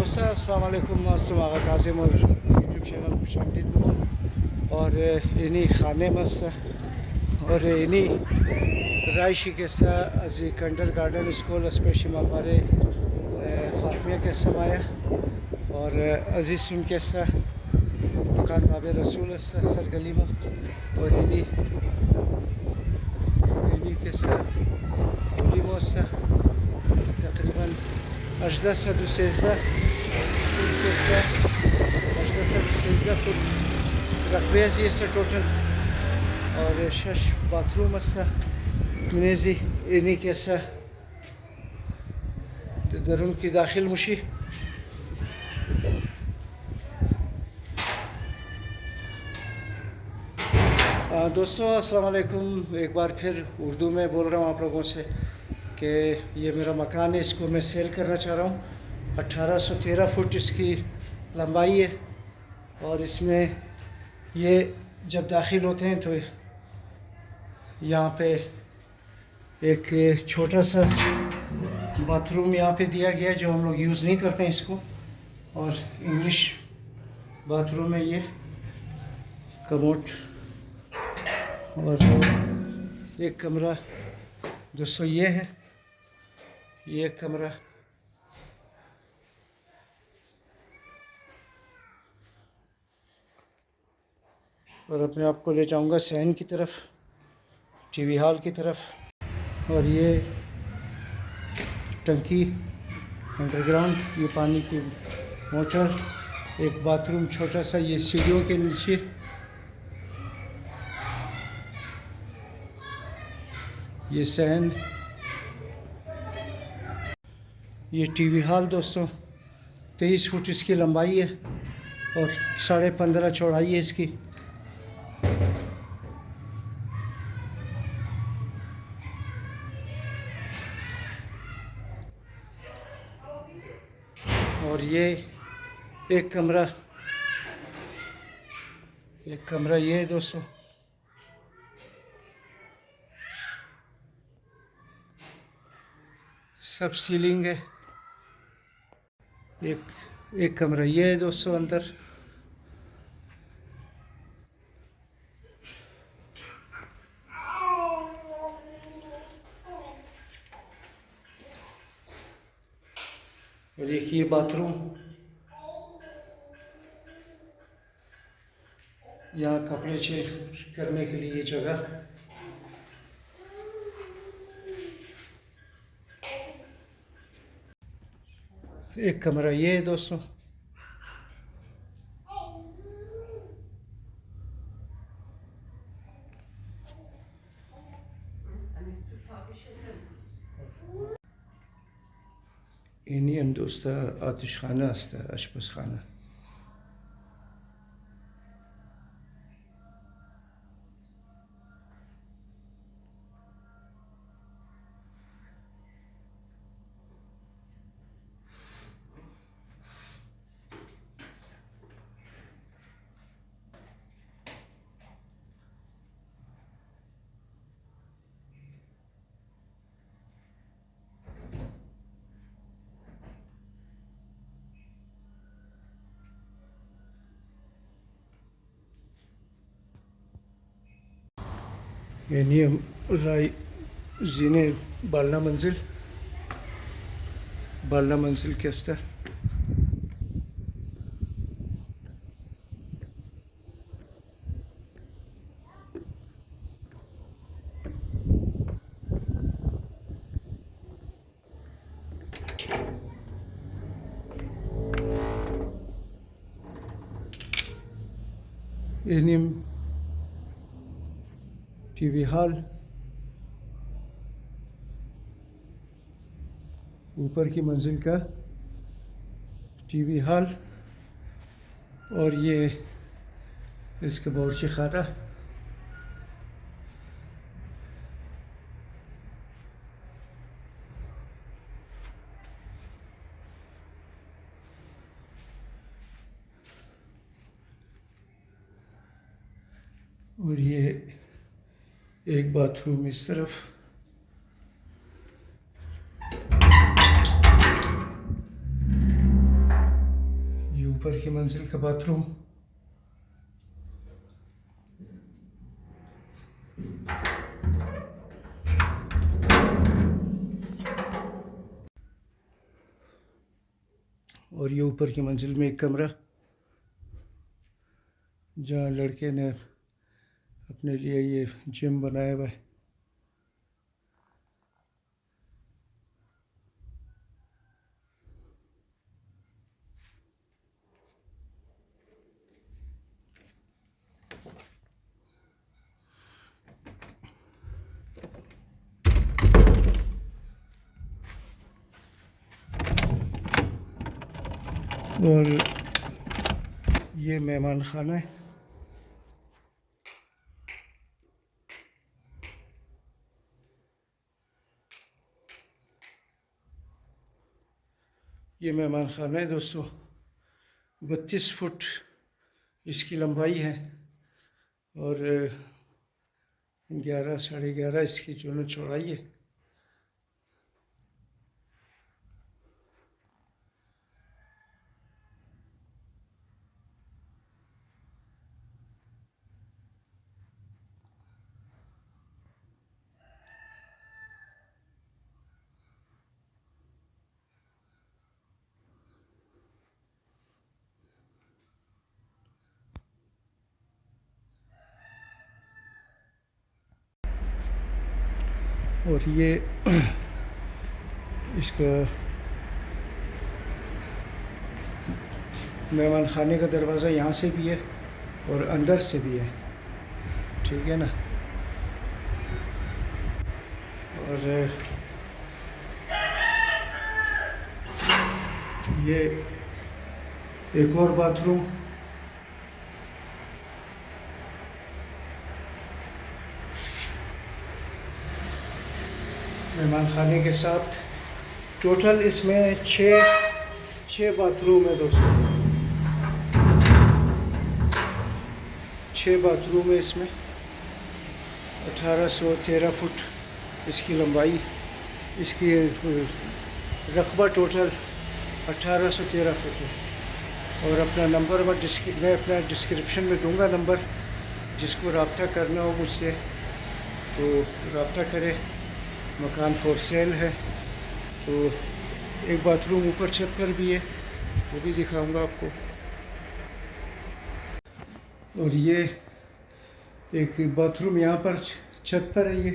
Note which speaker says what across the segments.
Speaker 1: दोस्तों अस्सलाम वालेकुम। मस्तम आगा काजिम और यूट्यूब चैनल खुश आमदीद और इन्हीं खाने मस्त और इन्हीं रायशी के अजी कंडर गार्डन स्कूल स्पेशल हमारे फातमिया के समाया और अजीज सुन के दुकान बाबे रसूल सर गली में और इन्हीं के तकरीबन 18 फुट रकबे टोटल और 6 बाथरूम तुनेजी इन्हीं के दरुन की दाखिल मुशी दोस्तों अस्सलाम वालेकुम। एक बार फिर उर्दू में बोल रहा हूँ आप लोगों से कि ये मेरा मकान है, इसको मैं सेल करना चाह रहा हूँ। 1813 फुट इसकी लंबाई है और इसमें ये जब दाखिल होते हैं तो यहाँ पे एक छोटा सा बाथरूम यहाँ पे दिया गया है जो हम लोग यूज़ नहीं करते हैं इसको, और इंग्लिश बाथरूम है ये कमोड। और एक कमरा दोस्तों ये है, ये कमरा और अपने आप को ले जाऊंगा सैन की तरफ, टीवी हॉल की तरफ। और ये टंकी अंडरग्राउंड, ये पानी की मोटर, एक बाथरूम छोटा सा ये सीढ़ियों के नीचे। ये सैन, ये टीवी हॉल दोस्तों 23 फुट इसकी लंबाई है और 15.5 चौड़ाई है इसकी। और ये एक कमरा ये है दोस्तों, सब सीलिंग है। एक कमरा ये है दोस्तों अंदर। और एक ये बाथरूम, यहाँ कपड़े चेंज करने के लिए जगह। एक कमरा ये है दोस्तों। इन्हीं हम दोस्त आतिश खाना अशपस खाना। यानी हम जीने बालना मंजिल के स्तर। यानी टीवी हॉल, ऊपर की मंजिल का टीवी हॉल और ये इसका बावर्ची खाना। और ये एक बाथरूम इस तरफ। ऊपर की मंजिल का बाथरूम। और ये ऊपर की मंजिल में एक कमरा जहाँ लड़के ने अपने लिए ये जिम बनाया हुआ है। और ये मेहमान खाना है। ये मेहमान खाना है दोस्तों। 32 फुट इसकी लंबाई है और 11 साढ़े 11 इसकी जो चौड़ाई है। और ये इसका मेहमान खाने का दरवाज़ा यहाँ से भी है और अंदर से भी है, ठीक है ना। और ये एक और बाथरूम। मेहमान खाने के साथ टोटल इसमें छः बाथरूम है दोस्तों। 6 बाथरूम है इसमें। 1813 फुट इसकी लंबाई, इसकी रकबा टोटल 1813 फुट है। और अपना नंबर मैं अपना डिस्क्रिप्शन में दूंगा नंबर, जिसको रब्ता करना हो मुझसे तो रब्ता करें। मकान फॉर सेल है। तो एक बाथरूम ऊपर छत पर भी है, वो भी दिखाऊंगा आपको। और ये एक बाथरूम यहाँ पर छत पर है, ये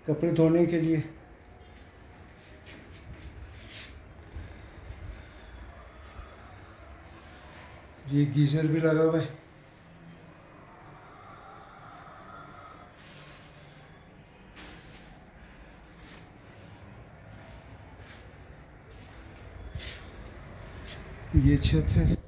Speaker 1: कपड़े धोने के लिए। ये गीज़र भी लगा हुआ है। ये छत है।